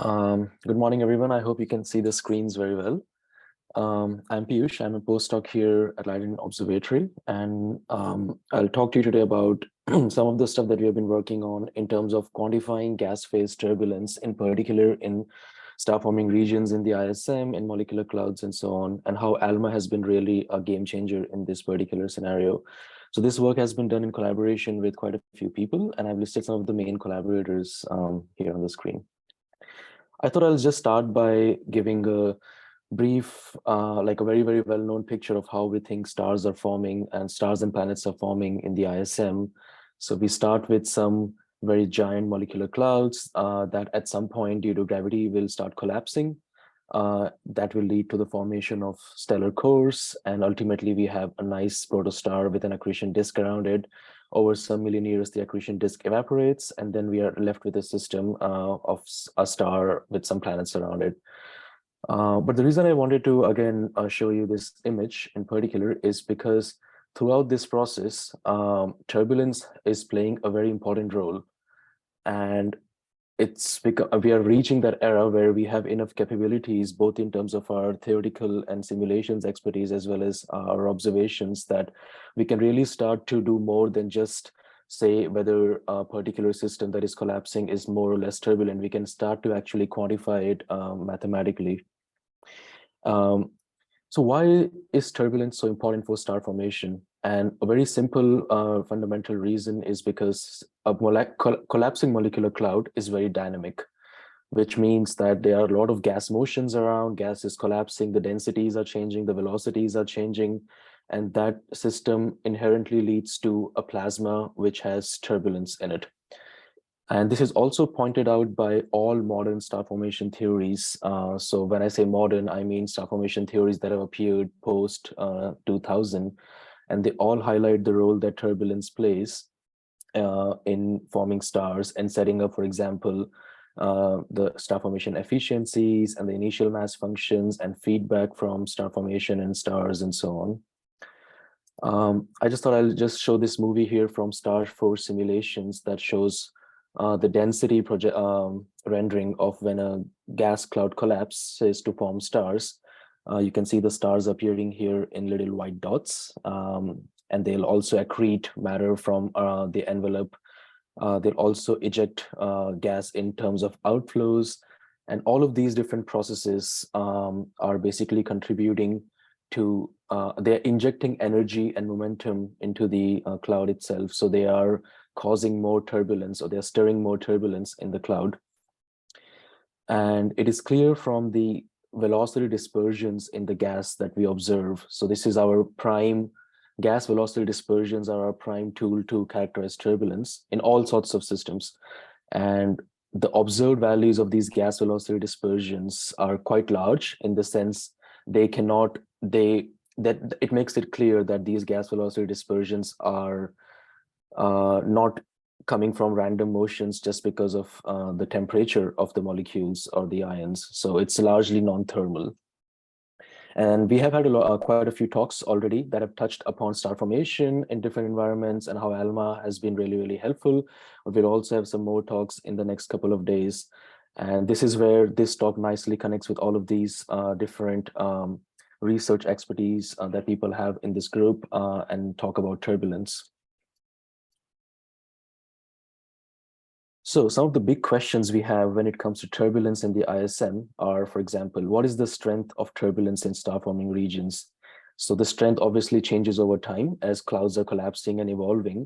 Good morning, everyone. I hope you can see the screens very well. I'm Piyush. I'm a postdoc here at Leiden Observatory, and I'll talk to you today about some of the stuff that we have been working on in terms of quantifying gas phase turbulence, in particular in star-forming regions in the ISM, in molecular clouds, and so on, and how ALMA has been really a game changer in this particular scenario. So this work has been done in collaboration with quite a few people, and I've listed some of the main collaborators here on the screen. I thought I'll just start by giving a brief, like a very, very well-known picture of how we think stars are forming and stars and planets are forming in the ISM. So we start with some very giant molecular clouds that at some point due to gravity will start collapsing. That will lead to the formation of stellar cores. And ultimately we have a nice protostar with an accretion disk around it. Over some million years, the accretion disk evaporates, and then we are left with a system of a star with some planets around it. But the reason I wanted to, again, show you this image in particular is because throughout this process, turbulence is playing a very important role. And it's because we are reaching that era where we have enough capabilities, both in terms of our theoretical and simulations expertise, as well as our observations, that we can really start to do more than just say whether a particular system that is collapsing is more or less turbulent. We can start to actually quantify it mathematically. So why is turbulence so important for star formation? And a very simple fundamental reason is because a collapsing molecular cloud is very dynamic, which means that there are a lot of gas motions around, gas is collapsing, the densities are changing, the velocities are changing, and that system inherently leads to a plasma which has turbulence in it. And this is also pointed out by all modern star formation theories. So when I say modern, I mean star formation theories that have appeared post 2000, and they all highlight the role that turbulence plays in forming stars and setting up, for example, the star formation efficiencies and the initial mass functions and feedback from star formation and stars and so on. I just thought I'll just show this movie here from Star Force simulations that shows the density rendering of when a gas cloud collapses to form stars. You can see the stars appearing here in little white dots, and they'll also accrete matter from the envelope. They'll also eject gas in terms of outflows, and all of these different processes are basically contributing to, they're injecting energy and momentum into the cloud itself. So they are causing more turbulence, or they're stirring more turbulence in the cloud. And it is clear from the velocity dispersions in the gas that we observe. So this is our prime, gas velocity dispersions are our prime tool to characterize turbulence in all sorts of systems. And the observed values of these gas velocity dispersions are quite large, in the sense they cannot, that it makes it clear that these gas velocity dispersions are not coming from random motions just because of the temperature of the molecules or the ions. So it's largely non-thermal. And we have had quite a few talks already that have touched upon star formation in different environments and how ALMA has been really, really helpful. We'll also have some more talks in the next couple of days. And this is where this talk nicely connects with all of these different research expertise that people have in this group and talk about turbulence. So some of the big questions we have when it comes to turbulence in the ISM are, for example, what is the strength of turbulence in star-forming regions? So the strength obviously changes over time as clouds are collapsing and evolving.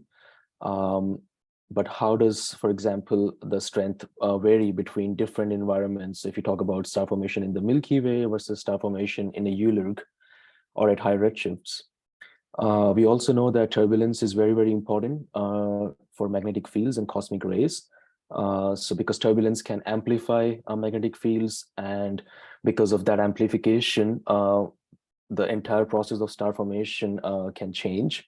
But how does, for example, the strength vary between different environments? If you talk about star formation in the Milky Way versus star formation in a ULIRG or at high redshifts. We also know that turbulence is very, very important for magnetic fields and cosmic rays. So because turbulence can amplify magnetic fields, and because of that amplification, the entire process of star formation can change.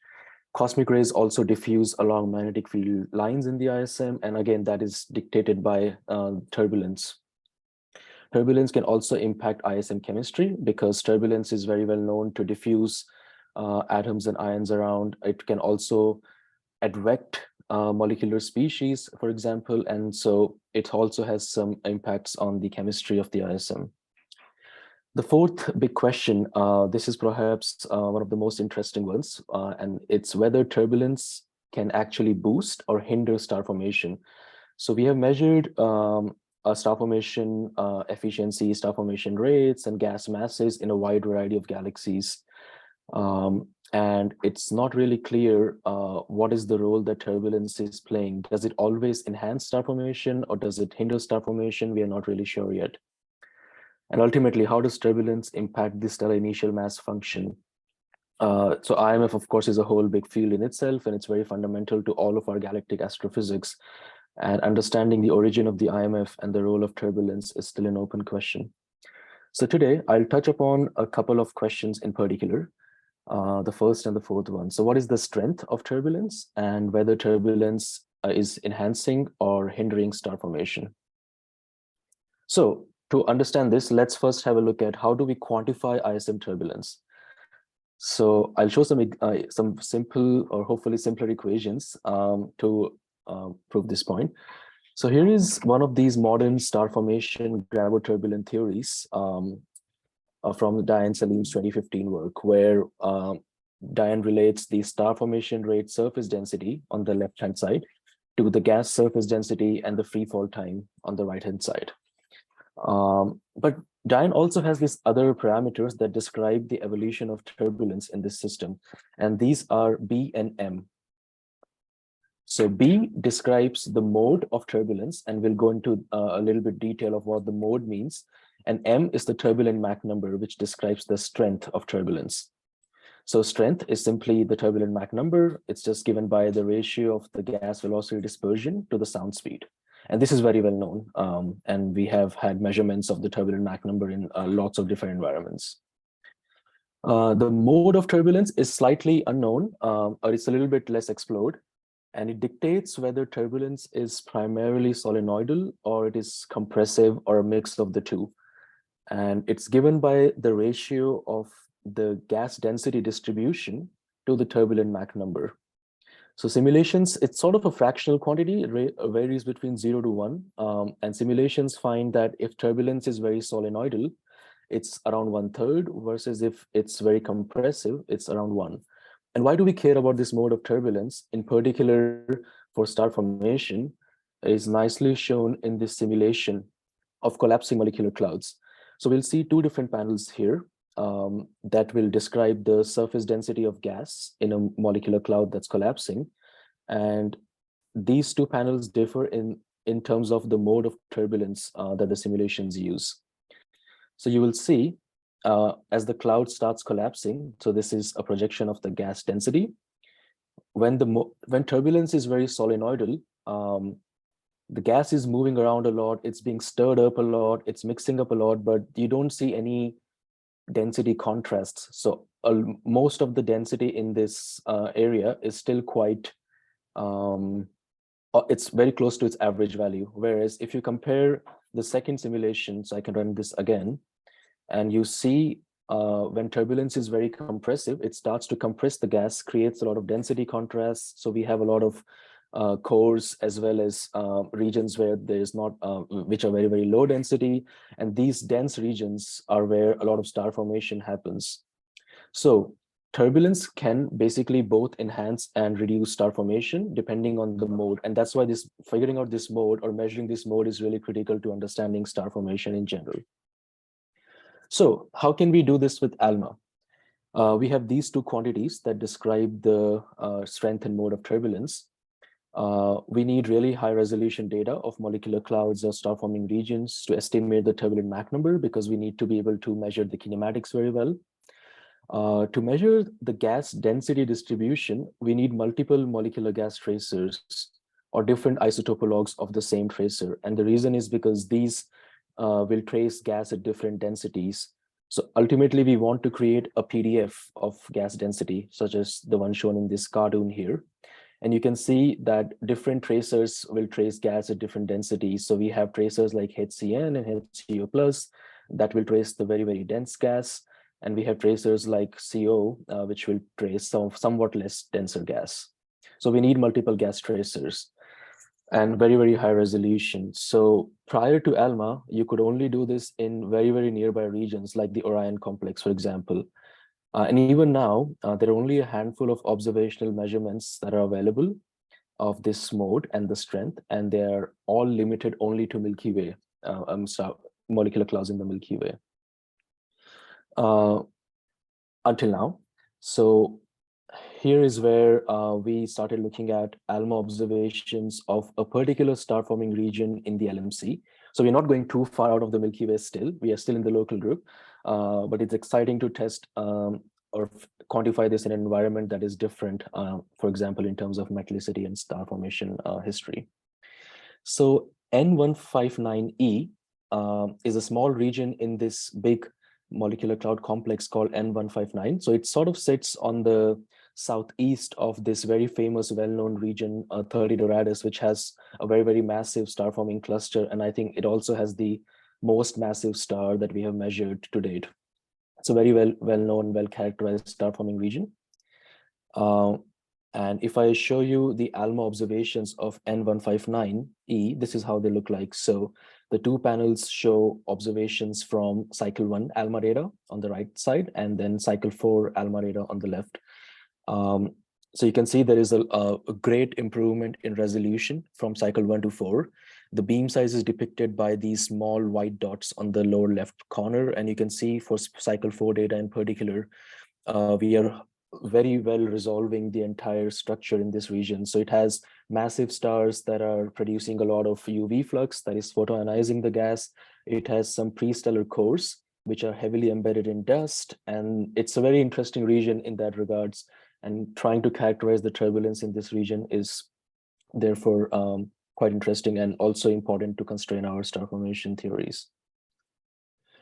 Cosmic rays also diffuse along magnetic field lines in the ISM, and again, that is dictated by turbulence. Turbulence can also impact ISM chemistry, because turbulence is very well known to diffuse atoms and ions around. It can also advect molecular species, for example, and so it also has some impacts on the chemistry of the ISM. The fourth big question, this is perhaps one of the most interesting ones, and it's whether turbulence can actually boost or hinder star formation. So we have measured star formation efficiency, star formation rates, and gas masses in a wide variety of galaxies. And it's not really clear what is the role that turbulence is playing. Does it always enhance star formation or does it hinder star formation? We are not really sure yet. And ultimately, how does turbulence impact the stellar initial mass function? So IMF, of course, is a whole big field in itself, and it's very fundamental to all of our galactic astrophysics. And understanding the origin of the IMF and the role of turbulence is still an open question. So today, I'll touch upon a couple of questions in particular, the first and the fourth one. So what is the strength of turbulence and whether turbulence is enhancing or hindering star formation? So to understand this, let's first have a look at how do we quantify ISM turbulence. So I'll show some simple or hopefully simpler equations to prove this point. So here is one of these modern star formation graviturbulent theories from Diane Salim's 2015 work, where Diane relates the star formation rate surface density on the left-hand side to the gas surface density and the free fall time on the right-hand side. But Diane also has these other parameters that describe the evolution of turbulence in this system, and these are B and M. So B describes the mode of turbulence, and we'll go into a little bit detail of what the mode means. And M is the turbulent Mach number, which describes the strength of turbulence. So strength is simply the turbulent Mach number. It's just given by the ratio of the gas velocity dispersion to the sound speed. And this is very well known. And we have had measurements of the turbulent Mach number in lots of different environments. The mode of turbulence is slightly unknown, or it's a little bit less explored. And it dictates whether turbulence is primarily solenoidal or it is compressive or a mix of the two. And it's given by the ratio of the gas density distribution to the turbulent Mach number. So simulations, it's sort of a fractional quantity. It varies between 0 to 1. And simulations find that if turbulence is very solenoidal, it's around 1/3, versus if it's very compressive, it's around 1. And why do we care about this mode of turbulence, in particular for star formation, is nicely shown in this simulation of collapsing molecular clouds. So we'll see two different panels here that will describe the surface density of gas in a molecular cloud that's collapsing. And these two panels differ in terms of the mode of turbulence that the simulations use. So you will see as the cloud starts collapsing, so this is a projection of the gas density. When turbulence is very solenoidal, the gas is moving around a lot, it's being stirred up a lot, it's mixing up a lot, but you don't see any density contrasts. So most of the density in this area is still quite, it's very close to its average value. Whereas if you compare the second simulation, so I can run this again, and you see when turbulence is very compressive, it starts to compress the gas, creates a lot of density contrast. So we have a lot of cores as well as regions where there is not, which are very, very low density. And these dense regions are where a lot of star formation happens. So turbulence can basically both enhance and reduce star formation depending on the mode. And that's why this figuring out this mode or measuring this mode is really critical to understanding star formation in general. So how can we do this with ALMA? We have these two quantities that describe the strength and mode of turbulence. We need really high resolution data of molecular clouds or star forming regions to estimate the turbulent Mach number, because we need to be able to measure the kinematics very well. To measure the gas density distribution, we need multiple molecular gas tracers or different isotopologues of the same tracer. And the reason is because these will trace gas at different densities. So ultimately, we want to create a PDF of gas density, such as the one shown in this cartoon here. And you can see that different tracers will trace gas at different densities. So we have tracers like HCN and HCO+ that will trace the very, very dense gas. And we have tracers like CO, which will trace somewhat less denser gas. So we need multiple gas tracers and very, very high resolution. So prior to ALMA, you could only do this in very, very nearby regions like the Orion complex, for example. And even now, there are only a handful of observational measurements that are available of this mode and the strength, and they are all limited only to Milky Way, molecular clouds in the Milky Way until now. So here is where we started looking at ALMA observations of a particular star-forming region in the LMC. So we're not going too far out of the Milky Way still. We are still in the local group, but it's exciting to test or quantify this in an environment that is different, for example, in terms of metallicity and star formation history. So N159E is a small region in this big molecular cloud complex called N159. So it sort of sits on the southeast of this very famous, well-known region, 30 Doradus, which has a very, very massive star-forming cluster. And I think it also has the most massive star that we have measured to date. It's a very well-known, well-characterized star-forming region. And if I show you the ALMA observations of N159E, this is how they look like. So the two panels show observations from cycle 1 ALMA data on the right side, and then cycle 4 ALMA data on the left. So you can see there is a great improvement in resolution from cycle 1 to 4. The beam size is depicted by these small white dots on the lower left corner. And you can see for cycle 4 data in particular, we are very well resolving the entire structure in this region. So it has massive stars that are producing a lot of UV flux, that is photoionizing the gas. It has some pre-stellar cores, which are heavily embedded in dust. And it's a very interesting region in that regards. And trying to characterize the turbulence in this region is therefore quite interesting and also important to constrain our star formation theories.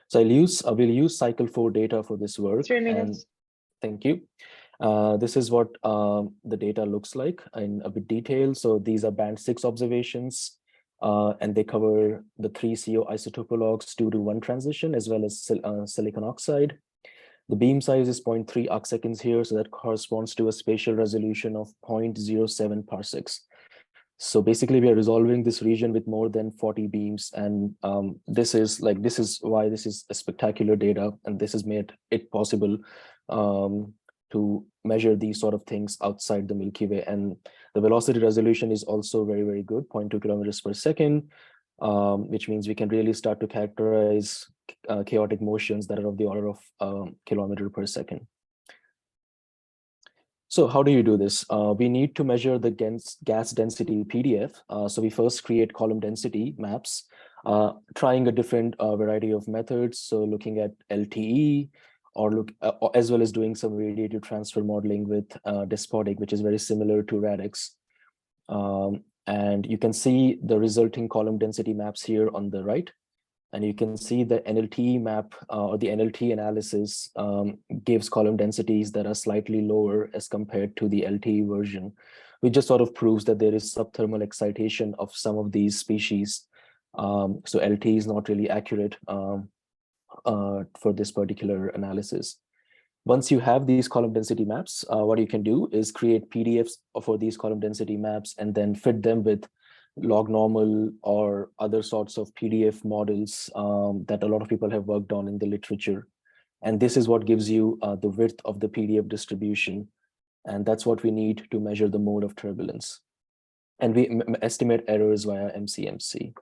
So I will use cycle 4 data for this work. 3 minutes. Thank you. This is what the data looks like in a bit detail. So these are band 6 observations, and they cover the 3 CO isotopologues 2-to-1 transition, as well as silicon oxide. The beam size is 0.3 arcseconds here, so that corresponds to a spatial resolution of 0.07 parsecs. So basically, we are resolving this region with more than 40 beams, and this is why this is a spectacular data, and this has made it possible to measure these sort of things outside the Milky Way. And the velocity resolution is also very, very good, 0.2 kilometers per second, which means we can really start to characterize chaotic motions that are of the order of kilometer per second. So how do you do this? We need to measure the gas density PDF. So we first create column density maps, trying a different variety of methods. So looking at LTE, or as well as doing some radiative transfer modeling with Despotic, which is very similar to Radix. And you can see the resulting column density maps here on the right. And you can see the NLT map or the NLT analysis gives column densities that are slightly lower as compared to the LTE version, which just sort of proves that there is subthermal excitation of some of these species. So LTE is not really accurate for this particular analysis. Once you have these column density maps, what you can do is create PDFs for these column density maps and then fit them with log normal or other sorts of PDF models that a lot of people have worked on in the literature. And this is what gives you the width of the PDF distribution. And that's what we need to measure the mode of turbulence. And we estimate errors via MCMC.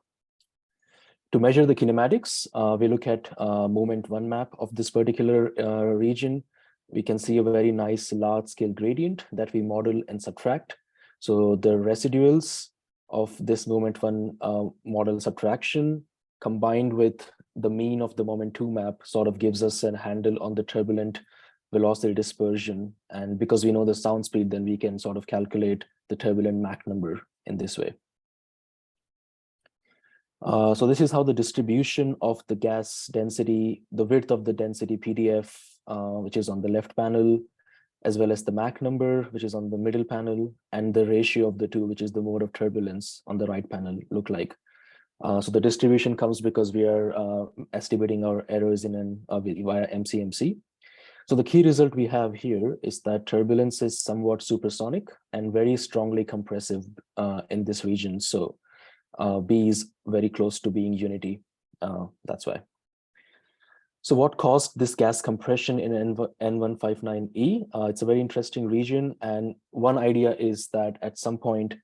To measure the kinematics, we look at moment 1 map of this particular region. We can see a very nice large scale gradient that we model and subtract. So the residuals of this moment 1 model subtraction combined with the mean of the moment 2 map sort of gives us a handle on the turbulent velocity dispersion. And because we know the sound speed, then we can sort of calculate the turbulent Mach number in this way. So this is how the distribution of the gas density, the width of the density PDF, which is on the left panel, as well as the Mach number, which is on the middle panel, and the ratio of the two, which is the mode of turbulence on the right panel, look like. So the distribution comes because we are estimating our errors in via MCMC. So the key result we have here is that turbulence is somewhat supersonic and very strongly compressive in this region. So B is very close to being unity. That's why. So what caused this gas compression in N159E? It's a very interesting region. And one idea is that at some point,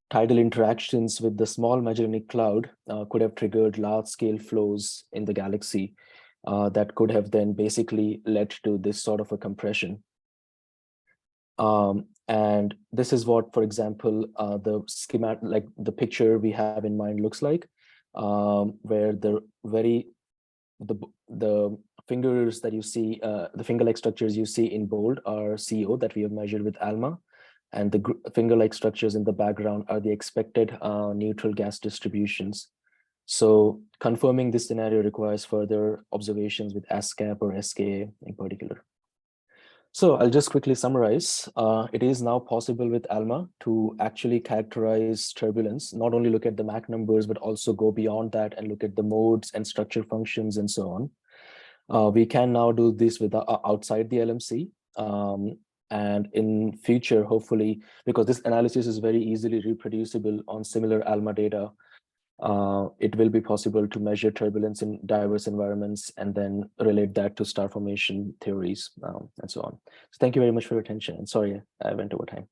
tidal interactions with the small Magellanic Cloud could have triggered large-scale flows in the galaxy that could have then basically led to this sort of a compression. And this is what, for example, the schematic, like the picture we have in mind looks like, where the fingers that you see, the finger-like structures you see in bold are CO that we have measured with ALMA, and the finger-like structures in the background are the expected neutral gas distributions. So confirming this scenario requires further observations with ASCAP or SKA in particular. So I'll just quickly summarize. It is now possible with ALMA to actually characterize turbulence, not only look at the Mach numbers, but also go beyond that and look at the modes and structure functions and so on. We can now do this with outside the LMC. And in future, hopefully, because this analysis is very easily reproducible on similar ALMA data, it will be possible to measure turbulence in diverse environments and then relate that to star formation theories and so on. So thank you very much for your attention. And sorry, I went over time.